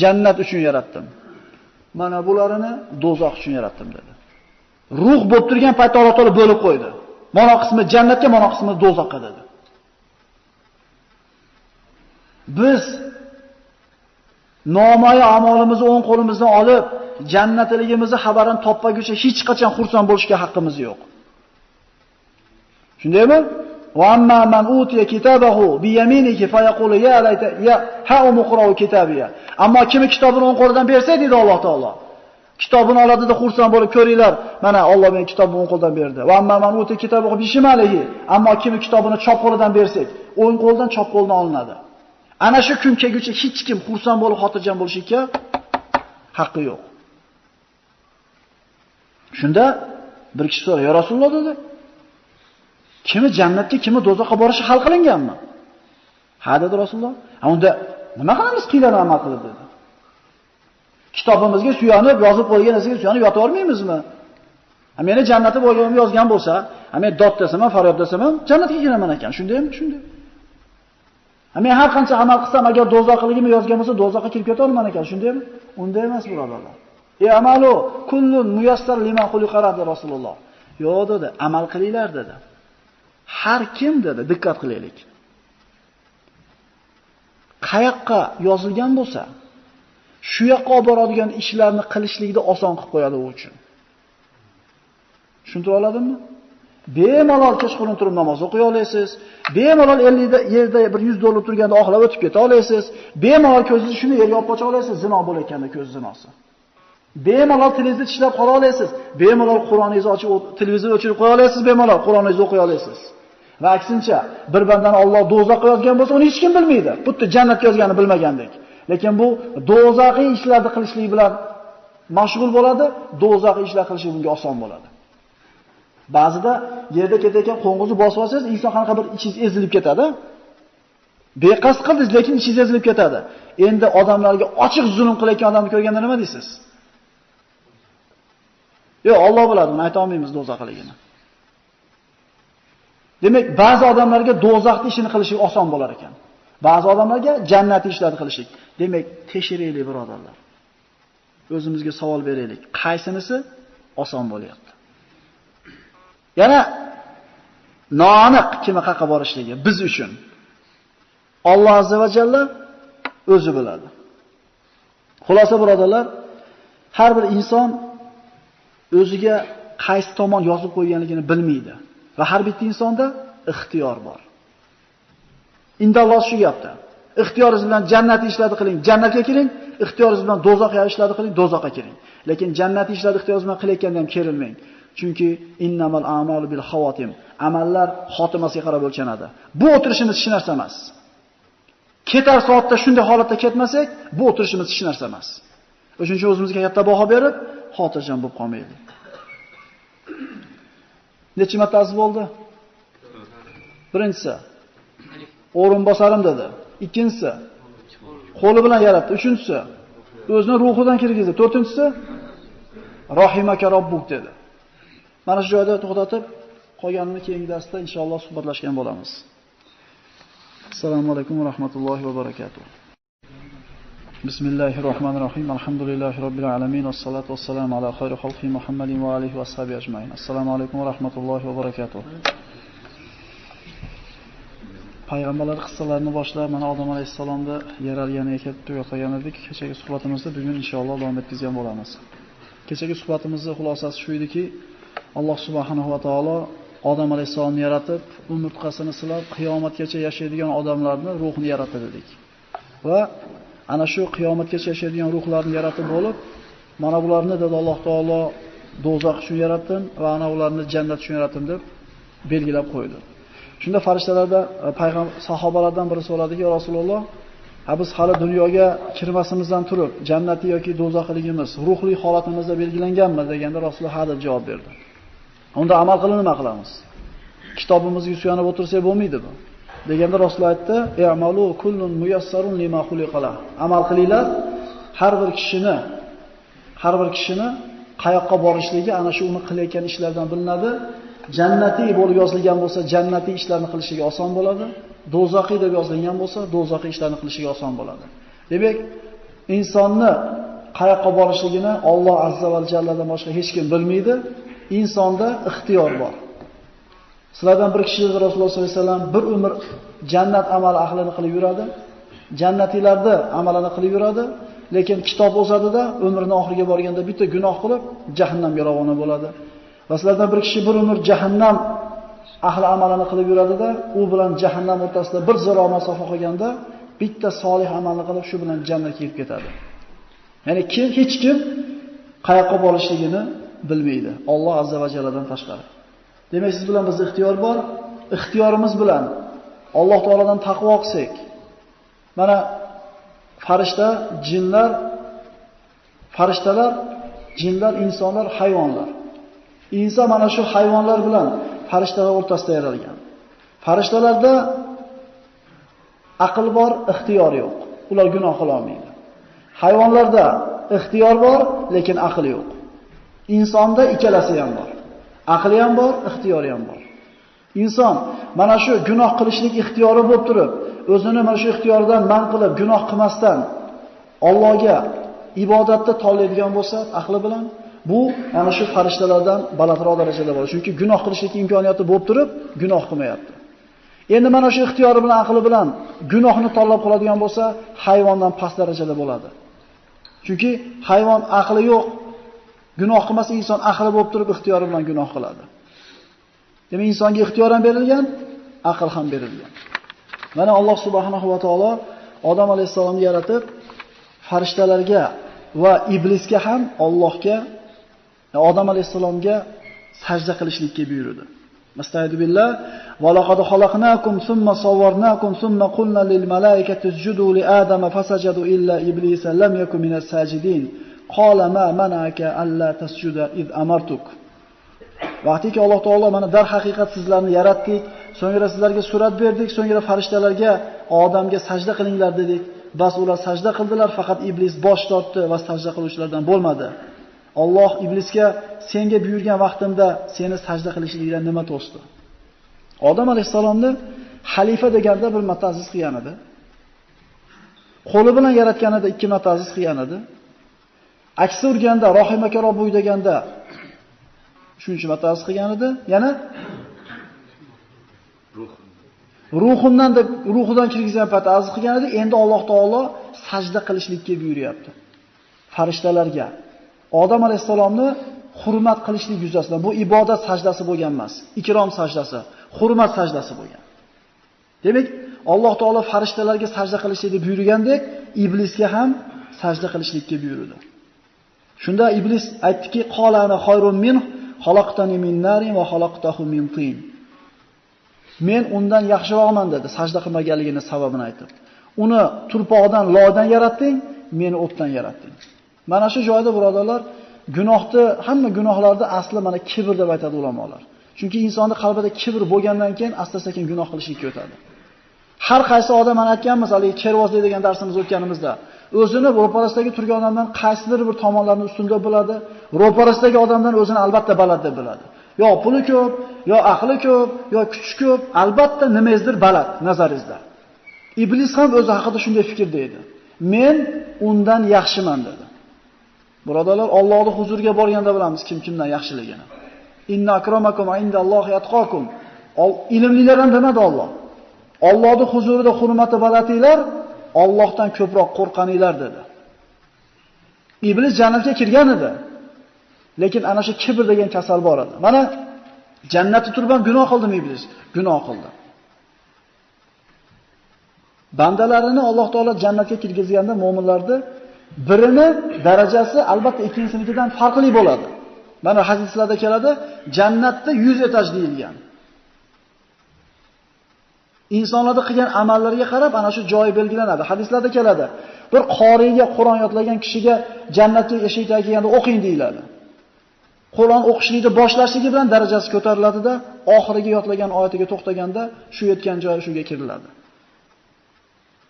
jannat uchun yaratdim. Mana bularini do'zax uchun yaratdim dedi. Ruh bo'lib turgan paytda Alloh taolo bo'lib qo'ydi. Mana qismi jannatga, mana qismi do'zaxga dedi. Biz nomoya amalimizni o'ng qo'limizdan olib, jannatligimizni xabarini topmaguncha hech qachon xursand bo'lishga haqqimiz yo'q. Shundaymi? Va amma man utiya kitabahu bi yaminihi fa yaqulu ya layta ya ha umqra'u kitabiya. Ammo kimi kitobini o'ng qo'lidan bersa dedi Alloh taolo. Kitobini oladida xursand bo'lib ko'ringlar, mana Alloh menga kitobni o'ng qo'ldan berdi. Va amma man utiya kitabahu bi shimalihi. Ammo kimi kitobini chop qo'lidan bersak, o'ng qo'ldan chop qo'ldan olinadi. Ana shu kun kelguncha hech kim xursand bo'lib xotirjam bo'lishga haqqi yo'q. Shunda bir kishi so'radi, "Ya Rasululloh" dedi. Kimi jannatga, kimi do'zaxga borishi hal qilinganmi? Ha dedi Rasululloh. Unda nima qilamiz qiyinlarni amal qilib dedi. Kitobimizga suyanib, yozib qo'ygan narsaga suyanib yota olmaymizmi? Meni jannati bo'lganimni yozgan bo'lsa, men dod desam, faryod desam, jannatga kiraman ekan. Shundaymi? Shunday. Men har qancha amal qilsam, agar do'zaxligimni yozgan bo'lsa, do'zaxga kirib keta olman ekan. Shundaymi? Unday emas, birodarlar. Amalu kullun muyassar liman xuliqa dedi Rasululloh. Yo'q dedi, amal qilinglar dedi. Har kim dedi, diqqat qilaylik. Qayoqqa yozilgan bo'lsa, shu yoqqa olib boradigan ishlarni qilishlikni oson qilib qo'yadi u uchun. Tushuntira oladimmi? Bemalol kechqurun turib namoz o'qiy olasiz. Bemalol 50 yerda bir 100 dollar turganda oxlab o'tib keta olasiz. Bemalol ko'zingizni shuni yerga olib qocha olasiz, zino bo'layotganda ko'z zinosi. Bemalol televizionni tishlab qola olasiz. Bemalol Qur'oningizni ochib televizorni o'chirib qo'ya olasiz, bemalol Qur'oningizni o'qiy olasiz. Va aksincha, bir bandani Alloh do'zaxga yozgan bo'lsa, uni hech kim bilmaydi. Xuddi jannatga yozganini bilmagandek. Lekin bu do'zaxiy ishlarni qilishlik bilan mashg'ul bo'ladi, do'zaxiy ishlar qilishlik bunga oson bo'ladi. Ba'zida yerda ketayotgan qo'ng'izni bosib olsangiz, inson qanaqa bir ichingiz ezilib ketadi. Beqasd qildingiz, lekin ichingiz ezilib ketadi. Endi odamlarga ochiq zulm qilayotgan odamni ko'rganda nima deysiz? Yo'q, Alloh biladi, buni ayta olmaymiz do'zaxligini. Demak, ba'zi odamlarga do'zaxning ishini qilishlik oson bo'lar ekan. Ba'zi odamlarga jannatning ishlarni qilishlik. Demak, tekshiraylik birodarlar. O'zimizga savol beraylik. Qaysinisi oson bo'lyapti? Yana noaniq kimi haqqa borishligi biz uchun Alloh azza va jalla o'zi biladi. Xulosa birodarlar, har bir inson o'ziga qaysi tomon yozib qo'yganligini bilmaydi va har bitta insonda ixtiyor bor. Indalloh shu gapda. Ixtiyoringiz bilan jannatni ishlarni qiling, jannatga kiring, ixtiyoringiz bilan do'zaxga ishlarni qiling, do'zaxga kiring. Lekin jannatni ishlarni ixtiyoringiz bilan qilayotganda ham kerilmang. Chunki innamal a'malu bil xawatim. Amallar xotimasiga qarab o'lchanadi. Bu o'tirishimiz hech narsa emas. Ketar soatda shunday holatda ketmasak, bu o'tirishimiz hech narsa emas. O'shuning uchun o'zimizga katta baho berib, xotirjam bo'lib qolmaylik. Necha marta azb bo'ldi? Birinchisi, o'rinbosarim dedi. Ikkinchisi, qo'li bilan yaratdi. Uchinchisi, o'zining ruhidan kirgizdi. To'rtinchisi, rahimaka robbuk dedi. Mana shu joyda to'xtatib, qolganini keyingi darsda inshaalloh suhbatlashgan bo'lamiz. Assalomu alaykum va rahmatullohi va barakatuh. Bismillahirrohmanirrohim. Alhamdulillahi robbil alamin. Vassalatu vassalamu ala xayri xalqi Muhammadin va alihi va ashabihi ajmain. Assalomu alaykum va rahmatullohi va barakatuh. Payg'ambarlar qissalarini boshlab, mana Odam alayhissalomni yaralganiga kelib tugatgan edik. Kechagi suhbatimizni bugun inshaalloh davom etkazgan bo'lamiz. Kechagi suhbatimizning xulosasi shu ediki, Alloh subhanahu va taolo Odam alayhissalomni yaratib, umurtqasini silab, qiyomatgacha yashaydigan odamlarni ruhini yaratdi dedik. Va ana shu qiyomatgacha yashaydigan ruhlarni yaratib bo'lib, mana bularni dedi Alloh taolo do'zax uchun yaratdim va ana ularni jannat uchun yaratdim deb belgilab qo'ydi. Shunda farishtalarda sahobalardan biri so'radiki, "Ya Rasululloh, biz hali dunyoga kirmasimizdan turib, jannati yoki do'zaxligimiz ruhli holatimizda belgilanganmi?" deganda Rasululloh ha deb javob berdi. Unda amal qilib nima qilamiz? Kitobimizga suyanib o'tirsak bo'lmaydi bu. Deganda Rasululloh aytdi, "I'malu kullun muyassarun lima xuliqala." Amal qilinglar, har bir kishini qayoqqa borishligi ana shu uni qilayotgan ishlardan bilinadi. Jannatiy bo'lib yozilgan bo'lsa, jannatiy ishlarni qilishiga oson bo'ladi. Do'zaxiy deb yozilgan bo'lsa, do'zaxiy ishlarni qilishiga oson bo'ladi. Demak, insonni qayoqqa borishligini Alloh azza va jalladan boshqa hech kim bilmaydi. Insonda ixtiyor bor. Sizlardan bir kishi Rasululloh sollallohu alayhi vasallam bir umr jannat amali ahlini qilib yuradi. Jannatiylarda amalini qilib yuradi, lekin kitob o'zadida umrining oxiriga borganda bitta gunoh qilib jahannamga ravona bo'ladi. Va sizlardan bir kishi bir umr jahannam ahli amalini qilib yuradida, u bilan jahannam o'rtasida bir ziro masofa qolganda bitta solih amalni qilib shu bilan jannatga kirib ketadi. Ya'ni hech kim qayoqqa borishligini bilmaydi, Alloh azza va jalladan tashqari. Demak, siz bilan bizda ixtiyor bor. Ixtiyorimiz bilan Alloh taoladan taqvo qilsak, mana farishtalar, jinlar, insonlar, hayvonlar. Inson mana shu hayvonlar bilan farishtalar o'rtasida yaralgan. Farishtalarda aql bor, ixtiyor yo'q. Ular gunoh qila olmaydi. Hayvonlarda ixtiyor bor, lekin aql yo'q. Insonda ikkalasi ham bor. Aqli ham bor, ixtiyori ham bor. Inson mana shu gunoh qilishlik ixtiyori bo'lib turib, o'zini mana shu ixtiyoridan man qilib, gunoh qilmasdan Allohga ibodatda tanlaydigan bo'lsa, aqli bilan, bu ana shu farishtalardan balandroq darajada bo'ladi. Chunki gunoh qilishlik imkoniyati bo'lib turib, gunoh qilmayapti. Endi mana shu ixtiyori bilan, aqli bilan gunohni tanlab qoladigan bo'lsa, hayvondan past darajada bo'ladi. Chunki hayvon aqli yo'q, gunoh qilmasa, inson aqli bo'lib turib ixtiyori bilan gunoh qiladi. Demak, insonga ixtiyor ham berilgan, aql ham berilgan. Mana Alloh subhanahu va taolo Odam alayhisalomni yaratib, farishtalarga va iblisga ham Allohga, Odam alayhisalomga sajda qilishlikka buyurdi. Musta'id billah va laqad xalaqnakum summa sawwarnakum summa qulna lil malaikati isjudu li adama fasajadu illa iblisa lam yakun minas sajidin. Qala ma mana'aka alla tasjuda id amartuk. Vaqtiki Alloh taolo mana dar haqiqat sizlarni yaratdik, so'ngra sizlarga surat berdik, so'ngra farishtalarga Odamga sajda qilinglar dedik. Bas ular sajda qildilar, faqat iblis bosh tortdi va sajda qiluvchilardan bo'lmadi. Alloh iblisga senga buyurgan vaqtimda seni sajda qilishlikdan nima to'sdi? Odam alayhisalomni xalifa deganda bir marta aziz qilgan edi. Qo'li bilan yaratganida 2 marta aziz qilgan edi. Aksi urganda, rohimaka robbuy deganda 3-marta aziz qilgan edi. Yana ruhidan kirgizgan paytda aziz qilgan edi. Endi Alloh taolo sajda qilishlikka buyuryapti. Farishtalarga Odam alayhisalomni hurmat qilishlik yuzasidan, bu ibodat sajdasi bo'lgan emas, ikrom sajdasi, hurmat sajdasi bo'lgan. Demak, Alloh taolo farishtalarga sajda qilishlikni buyurgandek, iblisga ham sajda qilishlikka buyurdi. Shunda iblis aytdiki, qolana xayrun min xalaqtani min narin va xalaqtahu min tin. Men undan yaxshiroqman dedi, sajda qilmaganligini sababini aytib. Uni turpoqdan, loydan yaratding, meni o'tdan yaratding. Mana shu joyda birodarlar, hamma gunohlarda asli mana kibr deb aytadi ulamolar. Chunki insonning qalbida kibr bo'lgandan keyin asta-sekin gunoh qilishga o'tadi. Har qaysi odam, mana aytganmiz, hali kervozlik degan darsimiz o'tganimizda, o'zini ro'parasidagi turgan odamdan qaysidir bir tomonlarni ustunda bo'ladi, ro'parasidagi odamdan o'zini albatta baland deb biladi. Yo puli ko'p, yo aqli ko'p, yo kuchi ko'p, albatta nimangizdir baland nazaringizda. Iblis ham o'zi haqida shunday fikrda edi. Men undan yaxshiman dedi. Birodarlar, Allohning huzuriga borganda bilamiz kimdan yaxshiligini. Inna akramakum indallohi atqakum. Ilmlilar ham demadi Alloh. Allohning huzurida hurmati balandinglar, Allohdan ko'proq qo'rqaninglar dedi. Iblis jannatga kirgan edi. Lekin ana shu kibr degan kasal bor edi. Mana jannatda turib ham gunoh qildimi iblis? Gunoh qildi. Bandalarini Alloh taolo jannatga kirgizganda mu'minlarni birini darajasi albatta ikkinchisinikidan farqli bo'ladi. Mana hadislarda keladi, jannatda 100 etaj deyilgan. Insonlarda qilgan amallariga qarab ana shu joy belgilanadi. Hadislarda keladi. Bir qoriga Qur'on yodlagan kishiga jannatga eshik tagida o'qing deyiladi. Qur'on o'qishlikni boshlashligi bilan darajasi ko'tariladi-da, oxiriga yodlagan oyatiga to'xtaganda shu yetgan joyi shunga kiriladi.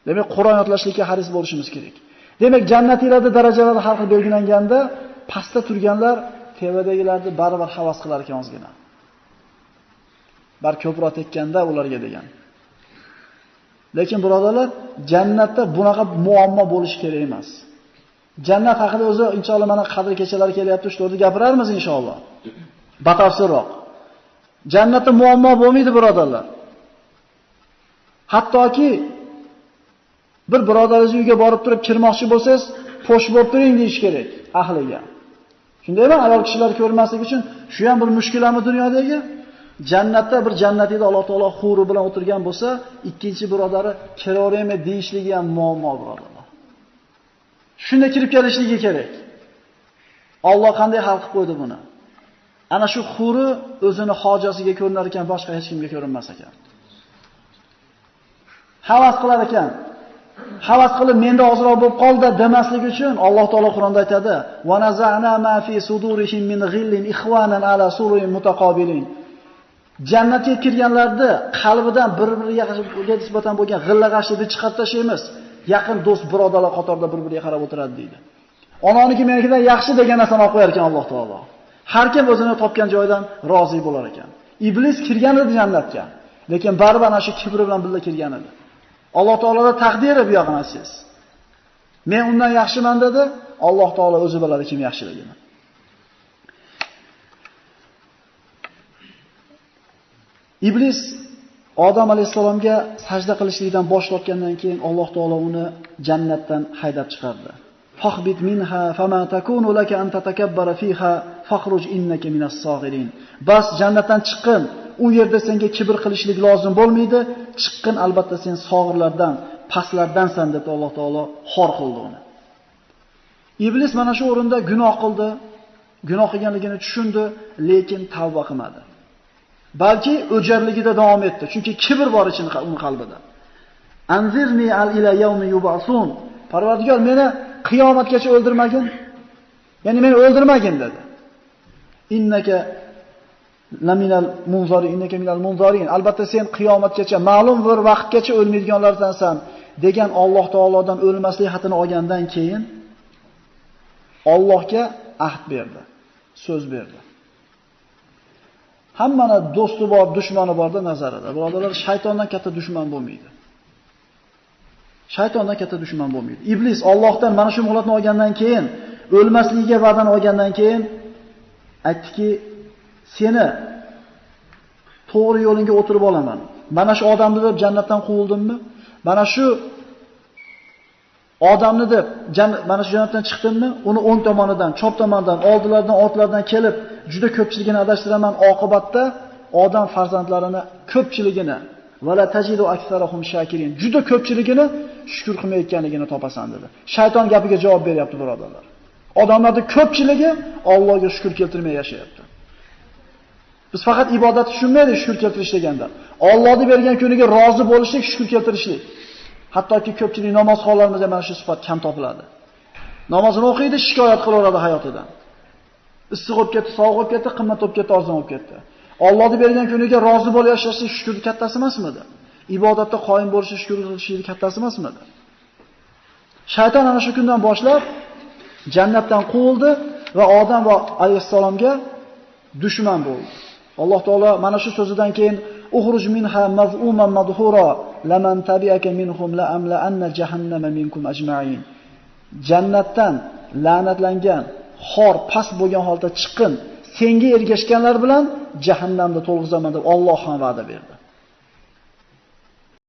Demak, Qur'on yodlashlikka haris bo'lishimiz kerak. Demak, jannatiylarda darajalari har xil belgilanganda, pastda turganlar tevadagilarni baribir havas qilar ekan ozgina. Bar ko'proq tekkanda ularga degan. Lekin birodarlar, jannatda bunaqa muammo bo'lishi kerak emas. Jannat haqida o'zi inshaalloh mana qadr kechalari kelyapti, shu to'g'rida gapiramiz inshaalloh. Batafsilroq. Jannatda muammo bo'lmaydi birodarlar. Hattoki Bir birodaringiz uyiga borib turib kirmoqchi bo'lsangiz, po'sh bo'lib turing deyish kerak ahliga. Shundaymi? Ayol kishilar ko'rmaslik uchun shu ham bir mushkulami dunyodagi? Jannatda bir jannatida Alloh taolo huri bilan o'tirgan bo'lsa, ikkinchi birodari kiraveraymi deyishligi ham muammo birodarlar. Shunda kirib kelishligi kerak. Alloh qanday hal qilib qo'ydi buni? Ana shu huri o'zini hojasiga ko'rinar ekan, boshqa hech kimga ko'rinmas ekan. Havas qilar ekan. Havas qilib menda ozroq bo'lib qoldi demaslik uchun Alloh taolo Qur'onda aytadi: "Va naza'na ma fi sudurihim min ghillin ikhwanan ala sururin mutaqabilin." Jannatga kirganlarda qalbidan bir-biriga nisbatan bo'lgan g'illa-g'ashlikni chiqarib tashlaymiz. Yaqin do'st, birodarlar qatorida bir-biriga qarab o'tiradi deydi. Onaniki menikidan yaxshi degan narsani olib qo'yar ekan Alloh taolo. Har kim o'zini topgan joydan rozi bo'lar ekan. Iblis kirgan edi jannatga, lekin baribir ana shu kibri bilan birga kirgan edi. Alloh taoloning taqdiri bu yog'ini siz. Men undan yaxshiman dedi. Alloh taolo o'zi biladi kim yaxshiligini. Iblis Odam alayhisalomga sajda qilishlikdan bosh tortgandan keyin Alloh taolo uni jannatdan haydab chiqardi. Fahbit minha fama takunu laka an tatakabbara fiha fakhruj innaka minas saghirin. Bas jannatdan chiqqin. U yerda senga kibr qilishlik lozim bo'lmaydi. Chiqqin, albatta sen sog'irlardan, pastlardansan deb Alloh taolo xor qildi uni. Iblis mana shu o'rinda gunoh qildi. Gunoh qilganligini tushundi, lekin tavba qilmadi. Balki o'jarligida davom etdi, chunki kibr bor uning qalbida. Anzirni al ila yawmi yub'asun. Parvardigor meni qiyomatgacha o'ldirmagin. Ya'ni meni o'ldirmagin dedi. Innaka laminal munzarin, innaka minal munzarin. Albatta sen qiyomatgacha, ma'lum bir vaqtgacha o'lmaydiganlardansan degan Alloh taolodan o'lmaslik xatini olgandan keyin Allohga ahd berdi, so'z berdi. Hammana do'sti bor, dushmani borda nazarida. Birodarlar, shaytondan katta dushman bo'lmaydi. Shaytondan katta dushman bo'lmaydi. Iblis Allohdan mana shu muhlatni olgandan keyin, o'lmasligiga va'dani olgandan keyin aytdiki, seni to'g'ri yo'lingga o'tirib olaman. Mana shu odamni deb jannatdan quvildimmi? Mana shu odamni deb mana shu jannatdan chiqdimmi? Uni o'ng tomonidan, chap tomonidan, oldilaridan, ortlaridan kelib juda ko'pchiligini adashtiraman. Oqibatda odam farzandlarini ko'pchiligini vala tajidu aksarahum shakirin. Juda ko'pchiligini shukr qilmayotganligini topasan dedi. Shayton gapiga javob beryapti birodarlar. Odamlarning ko'pchiligi Allohga shukr keltirmay yashayapti. Biz faqat ibodatni tushunmaylik shukr keltirish deganda. Allohning bergan kuniga rozi bo'lishlik, shukr keltirishlik. Hattoki ko'pchilik namozxonlarimizda mana shu sifat kam topiladi. Namozini o'qiydi, shikoyat qilaveradi hayotidan. Issiq bo'lib ketdi, sovuq bo'lib ketdi, qimmat bo'lib ketdi, arzon bo'lib ketdi. Allohning bergan kuniga rozi bo'lib yashashlik shukrning kattasi emasmidi? Ibodatda qoyim bo'lish shukr qilishning kattasi emasmidi? Shayton ana shu kundan boshlab jannatdan quvildi va Odam va alayhissalomga dushman bo'ldi. Alloh taolo mana shu so'zidan keyin ukhruj minha maz'uman madhura laman tabi'aka minhum la amla anna jahannama minkum ajma'in. Jannatdan la'natlangan, xor, past bo'lgan holda chiqqin. Senga ergashganlar bilan jahannamda to'lg'izaman deb Alloh ham va'da berdi.